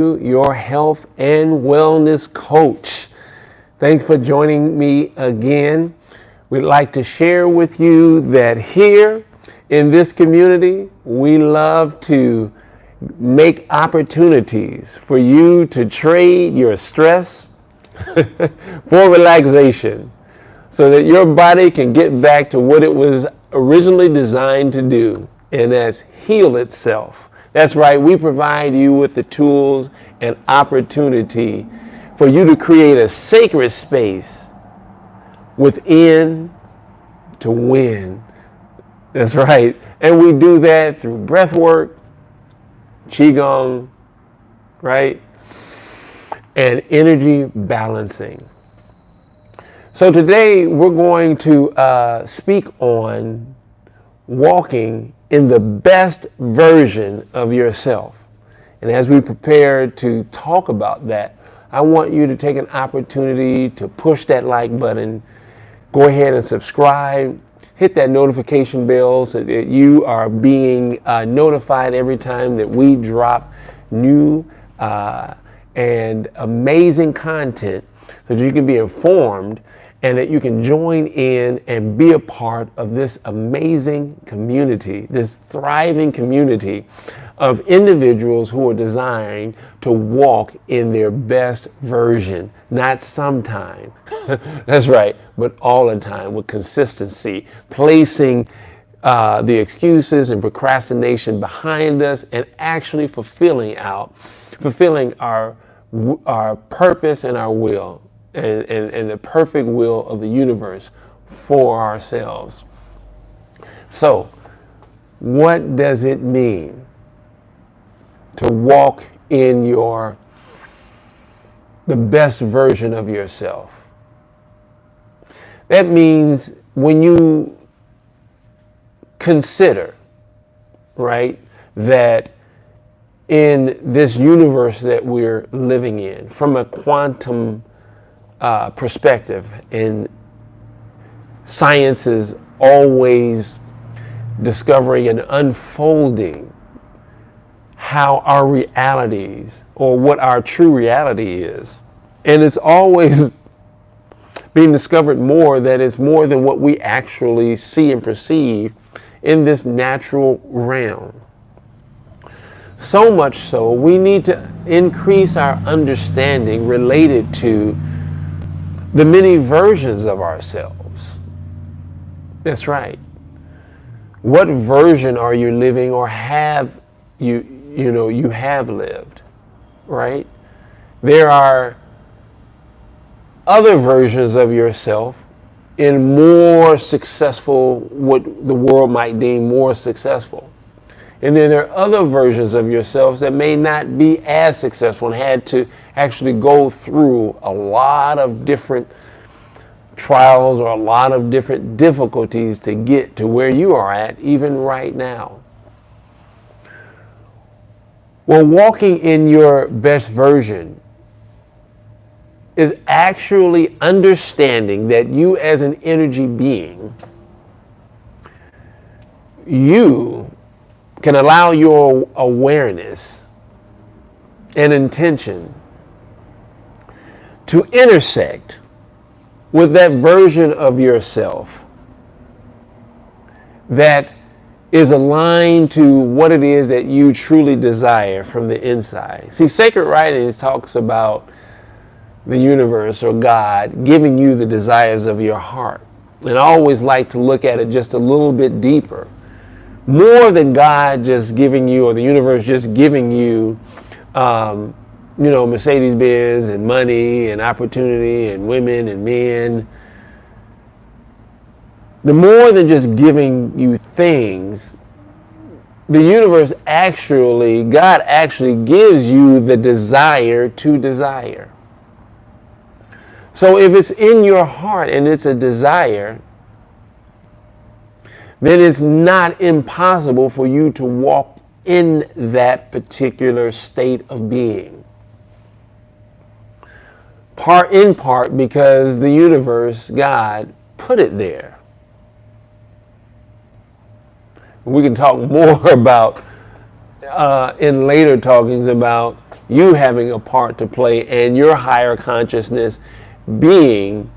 your health and wellness coach. Thanks for joining me again. We'd like to share with you that here in this community, we love to make opportunities for you to trade your stress for relaxation so that your body can get back to what it was originally designed to do, and that's heal itself. That's right, we provide you with the tools and opportunity for you to create a sacred space within to win. That's right, and we do that through breathwork, Qigong, right, and energy balancing. So today we're going to speak on walking in the best version of yourself. And as we prepare to talk about that, I want you to take an opportunity to push that like button, go ahead and subscribe, hit that notification bell so that you are being notified every time that we drop new and amazing content so that you can be informed and that you can join in and be a part of this amazing community, this thriving community of individuals who are designed to walk in their best version, not sometime, that's right, but all the time with consistency, placing the excuses and procrastination behind us and actually fulfilling our purpose and our will. And the perfect will of the universe for ourselves. So, what does it mean to walk in the best version of yourself? That means when you consider, right, that in this universe that we're living in, from a quantum perspective, and science is always discovering and unfolding how our realities, or what our true reality is, and it's always being discovered more that it's more than what we actually see and perceive in this natural realm. So much so, we need to increase our understanding related to the many versions of ourselves. That's right. What version are you living, or have you have lived, right? There are other versions of yourself in more successful, what the world might deem more successful. And then there are other versions of yourselves that may not be as successful and had to actually go through a lot of different trials or a lot of different difficulties to get to where you are at, even right now. Well, walking in your best version is actually understanding that you as an energy being, you can allow your awareness and intention to intersect with that version of yourself that is aligned to what it is that you truly desire from the inside. See, sacred writings talks about the universe or God giving you the desires of your heart. And I always like to look at it just a little bit deeper. More than God just giving you, or the universe just giving you, Mercedes-Benz and money and opportunity and women and men. The more than just giving you things, the universe God actually gives you the desire to desire. So if it's in your heart and it's a desire, then it's not impossible for you to walk in that particular state of being. In part because the universe, God, put it there. We can talk more about in later talkings about you having a part to play, and your higher consciousness being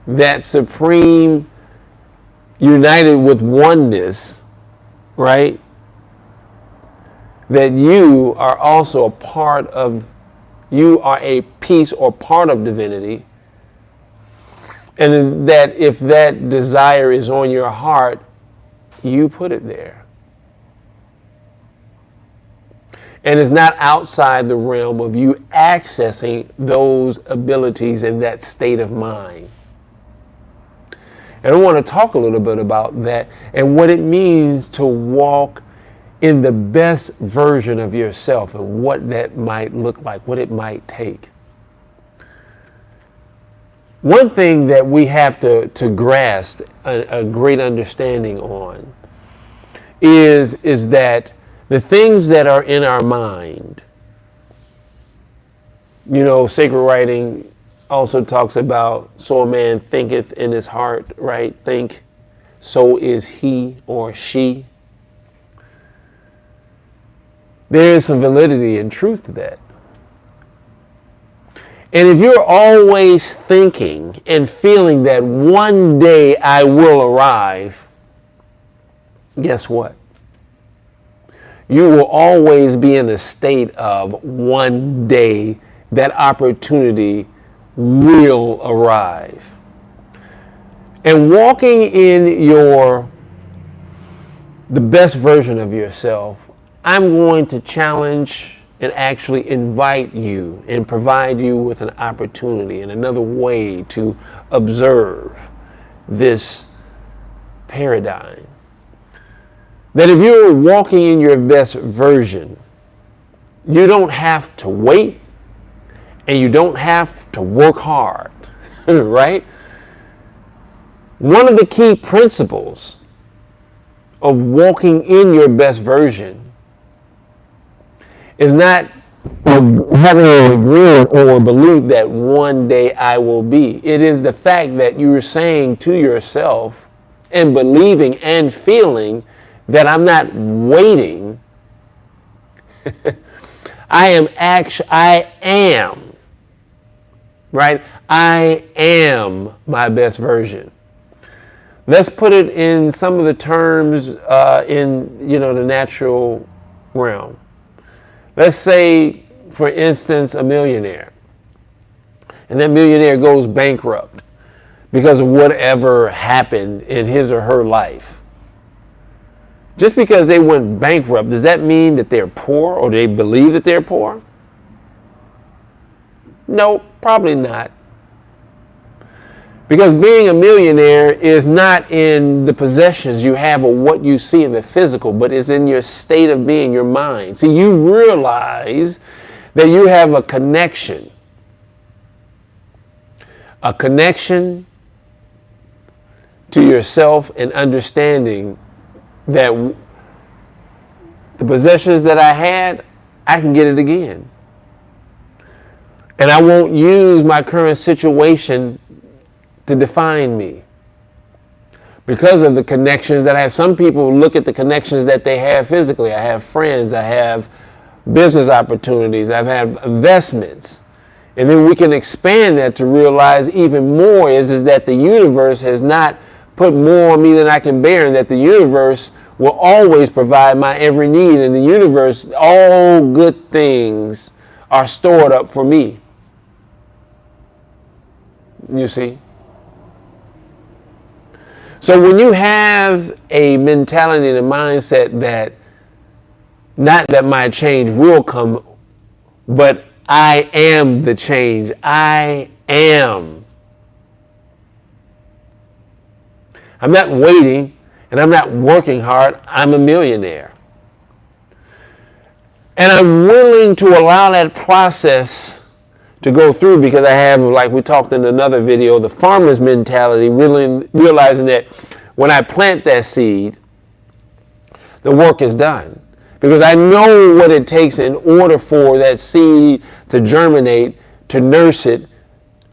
that supreme, united with oneness, right? That you are also a part of, you are a piece or part of divinity. And that if that desire is on your heart, you put it there. And it's not outside the realm of you accessing those abilities in that state of mind. And I want to talk a little bit about that and what it means to walk in the best version of yourself and what that might look like, what it might take. One thing that we have to grasp a great understanding on is that the things that are in our mind, sacred writing also talks about, so a man thinketh in his heart, right? Think, so is he or she. There is some validity and truth to that. And if you're always thinking and feeling that one day I will arrive, guess what? You will always be in a state of one day that opportunity will arrive. And walking in the best version of yourself, I'm going to challenge and actually invite you and provide you with an opportunity and another way to observe this paradigm. That if you're walking in your best version, you don't have to wait and you don't have to work hard, right? One of the key principles of walking in your best version is not having an agreement or belief that one day I will be. It is the fact that you're saying to yourself and believing and feeling that I'm not waiting. I am, right? I am my best version. Let's put it in some of the terms in the natural realm. Let's say, for instance, a millionaire. And that millionaire goes bankrupt because of whatever happened in his or her life. Just because they went bankrupt, does that mean that they're poor or they believe that they're poor? No, probably not. Because being a millionaire is not in the possessions you have or what you see in the physical, but is in your state of being, your mind. See, you realize that you have a connection to yourself and understanding that the possessions that I had, I can get it again. And I won't use my current situation to define me because of the connections that I have. Some people look at the connections that they have physically. I have friends, I have business opportunities, I have investments. And then we can expand that to realize even more is that the universe has not put more on me than I can bear, and that the universe will always provide my every need. In the universe, all good things are stored up for me. You see? So when you have a mentality and a mindset that not that my change will come, but I am the change. I am. I'm not waiting and I'm not working hard. I'm a millionaire. And I'm willing to allow that process to go through because I have, like we talked in another video, the farmer's mentality, really realizing that when I plant that seed, the work is done. Because I know what it takes in order for that seed to germinate, to nurse it,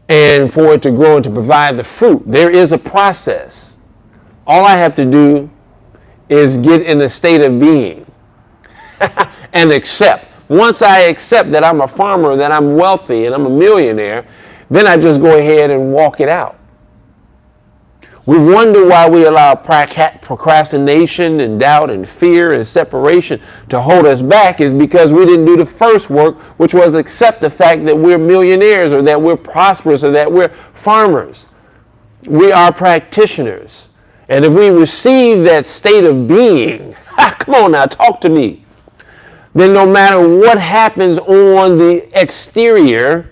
and for it to grow and to provide the fruit. There is a process. All I have to do is get in a state of being and accept. once I accept that I'm a farmer, that I'm wealthy, and I'm a millionaire, then I just go ahead and walk it out. We wonder why we allow procrastination and doubt and fear and separation to hold us back is because we didn't do the first work, which was accept the fact that we're millionaires or that we're prosperous or that we're farmers. We are practitioners. And if we receive that state of being, come on now, talk to me, then no matter what happens on the exterior,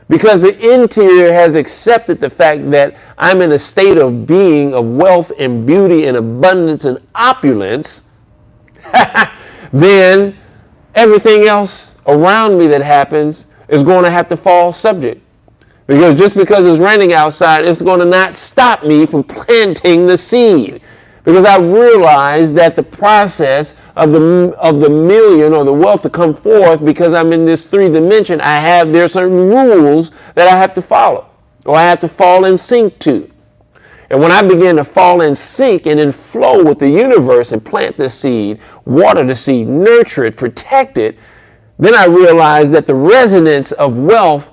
because the interior has accepted the fact that I'm in a state of being of wealth and beauty and abundance and opulence, then everything else around me that happens is going to have to fall subject. Because just because it's raining outside, it's going to not stop me from planting the seed. Because I realize that the process of the million or the wealth to come forth, because I'm in this 3 dimension, there are certain rules that I have to follow, or I have to fall in sync to. And when I begin to fall in sync and in flow with the universe and plant the seed, water the seed, nurture it, protect it, then I realize that the resonance of wealth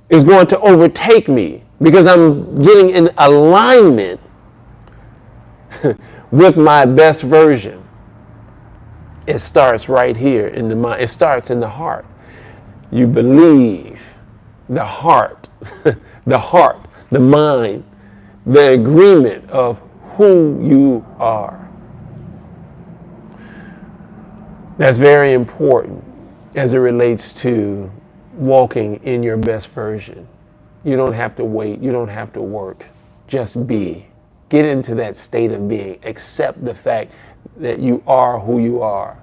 is going to overtake me because I'm getting in alignment with my best version. It starts right here in the mind. It starts in the heart. You believe, the heart, the mind, the agreement of who you are. That's very important as it relates to walking in your best version. You don't have to wait. You don't have to work. Just be. Get into that state of being. Accept the fact that you are who you are.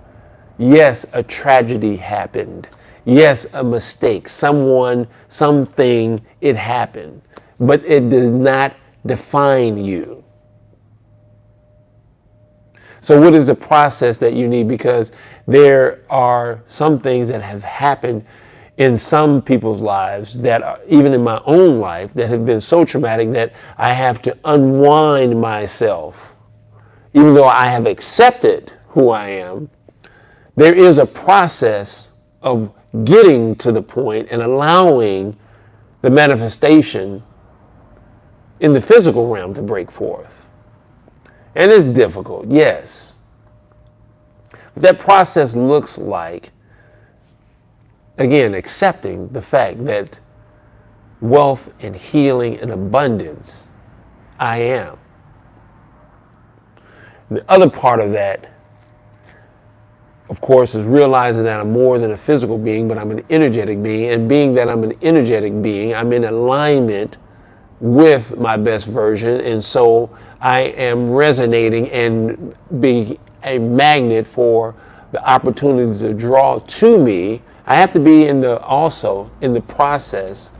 Yes, a tragedy happened. Yes, a mistake. Something, it happened. But it does not define you. So what is the process that you need? Because there are some things that have happened in some people's lives that are, even in my own life, that have been so traumatic that I have to unwind myself. Even though I have accepted who I am, there is a process of getting to the point and allowing the manifestation in the physical realm to break forth. And it's difficult, yes. But that process looks like, again, accepting the fact that wealth and healing and abundance, I am. The other part of that, of course, is realizing that I'm more than a physical being, but I'm an energetic being. And being that I'm an energetic being, I'm in alignment with my best version. And so I am resonating and being a magnet for the opportunities to draw to me. I have to be also in the process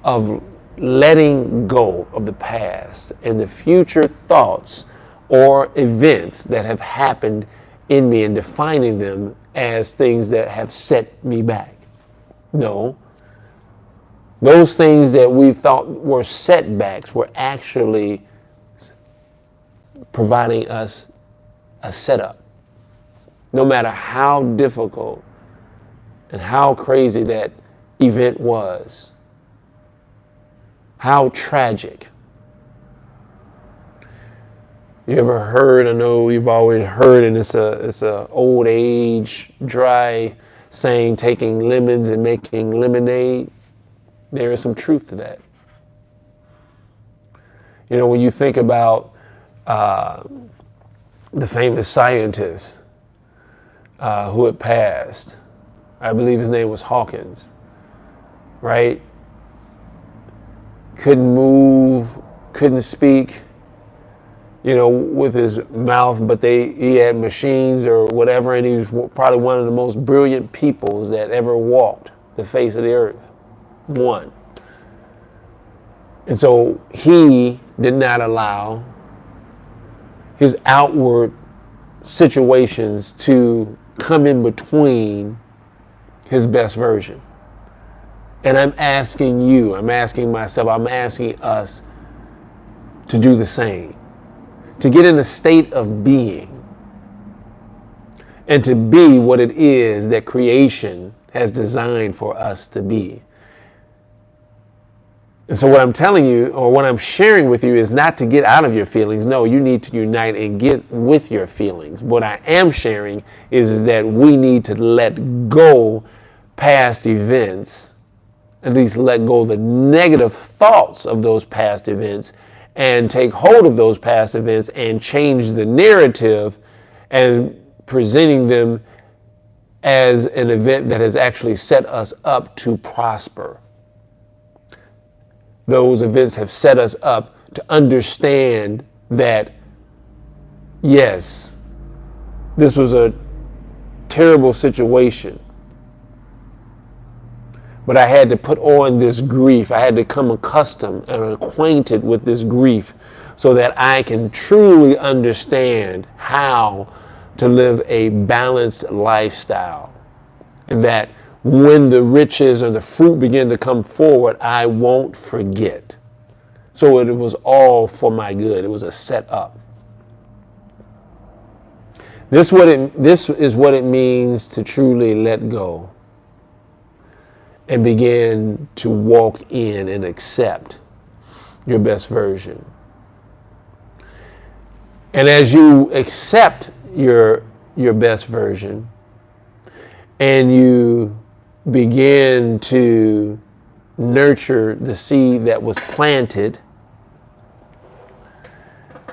of letting go of the past and the future thoughts or events that have happened in me and defining them as things that have set me back. No. Those things that we thought were setbacks were actually providing us a setup. No matter how difficult and how crazy that event was, how tragic. You ever heard, I know you've always heard, and it's a old age, dry saying, taking lemons and making lemonade. There is some truth to that. You know, when you think about the famous scientist who had passed, I believe his name was Hawkins, right? Couldn't move, couldn't speak, with his mouth, but he had machines or whatever, and he was probably one of the most brilliant peoples that ever walked the face of the earth. One. And so he did not allow his outward situations to come in between his best version. And I'm asking you, I'm asking myself, I'm asking us to do the same. To get in a state of being and to be what it is that creation has designed for us to be. And so what I'm telling you, or what I'm sharing with you, is not to get out of your feelings. No, you need to unite and get with your feelings. What I am sharing is that we need to let go past events, at least let go of the negative thoughts of those past events, and take hold of those past events and change the narrative and presenting them as an event that has actually set us up to prosper. Those events have set us up to understand that, yes, this was a terrible situation, but I had to put on this grief. I had to become accustomed and acquainted with this grief so that I can truly understand how to live a balanced lifestyle. And that when the riches or the fruit begin to come forward, I won't forget. So it was all for my good. It was a setup. This is what it means to truly let go and begin to walk in and accept your best version. And as you accept your best version and you begin to nurture the seed that was planted,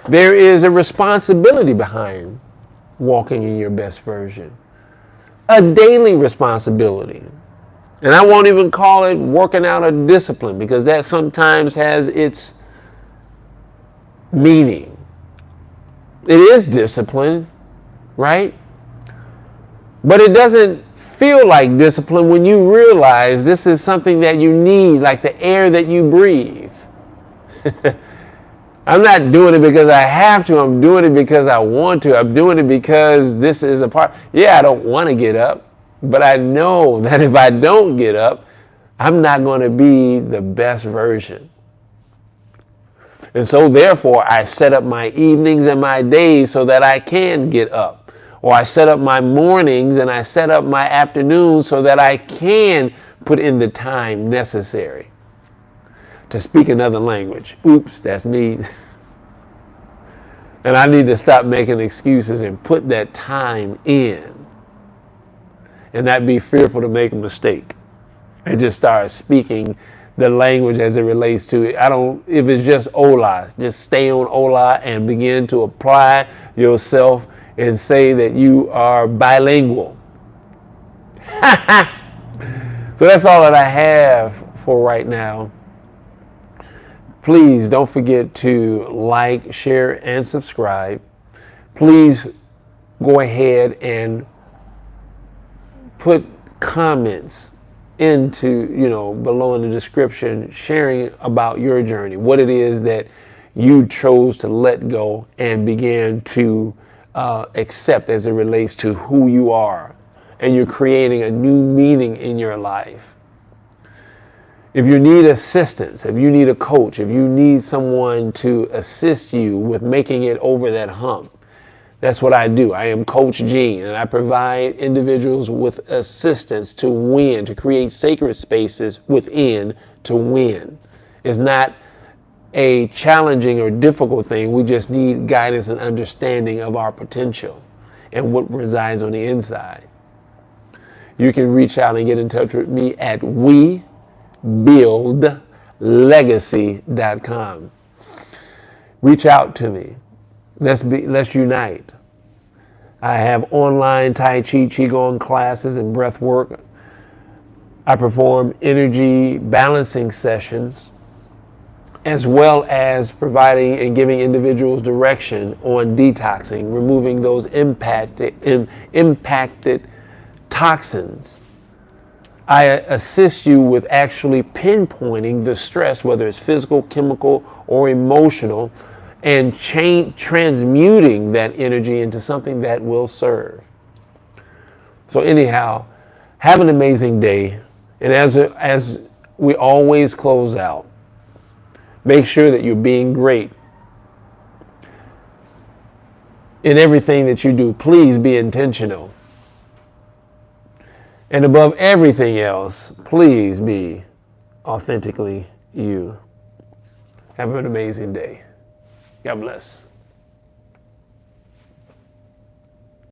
there is a responsibility behind walking in your best version. A daily responsibility. And I won't even call it working out a discipline, because that sometimes has its meaning. It is discipline, right? But it doesn't feel like discipline when you realize this is something that you need, like the air that you breathe. I'm not doing it because I have to. I'm doing it because I want to. I'm doing it because this is a part. Yeah, I don't want to get up, but I know that if I don't get up, I'm not going to be the best version. And so therefore, I set up my evenings and my days so that I can get up. Or I set up my mornings and I set up my afternoons so that I can put in the time necessary to speak another language. Oops, that's me. And I need to stop making excuses and put that time in. And not be fearful to make a mistake. And just start speaking the language as it relates to it. If it's just Ola, just stay on Ola and begin to apply yourself and say that you are bilingual. So that's all that I have for right now. Please don't forget to like, share, and subscribe. Please go ahead and put comments into, below in the description, sharing about your journey, what it is that you chose to let go and begin to accept as it relates to who you are, and you're creating a new meaning in your life. If you need assistance, if you need a coach, if you need someone to assist you with making it over that hump, that's what I do. I am Coach Gene, and I provide individuals with assistance to win, to create sacred spaces within to win. It's not a challenging or difficult thing. We just need guidance and understanding of our potential and what resides on the inside. You can reach out and get in touch with me at webuildlegacy.com. Reach out to me. Let's unite. I have online Tai-Chi, Qigong classes and Breathwork. I perform energy balancing sessions, as well as providing and giving individuals direction on detoxing, removing those impacted toxins. I assist you with actually pinpointing the stress, whether it's physical, chemical, or emotional, and transmuting that energy into something that will serve. So anyhow, have an amazing day. And as we always close out, make sure that you're being great in everything that you do. Please be intentional. And above everything else, please be authentically you. Have an amazing day. God bless.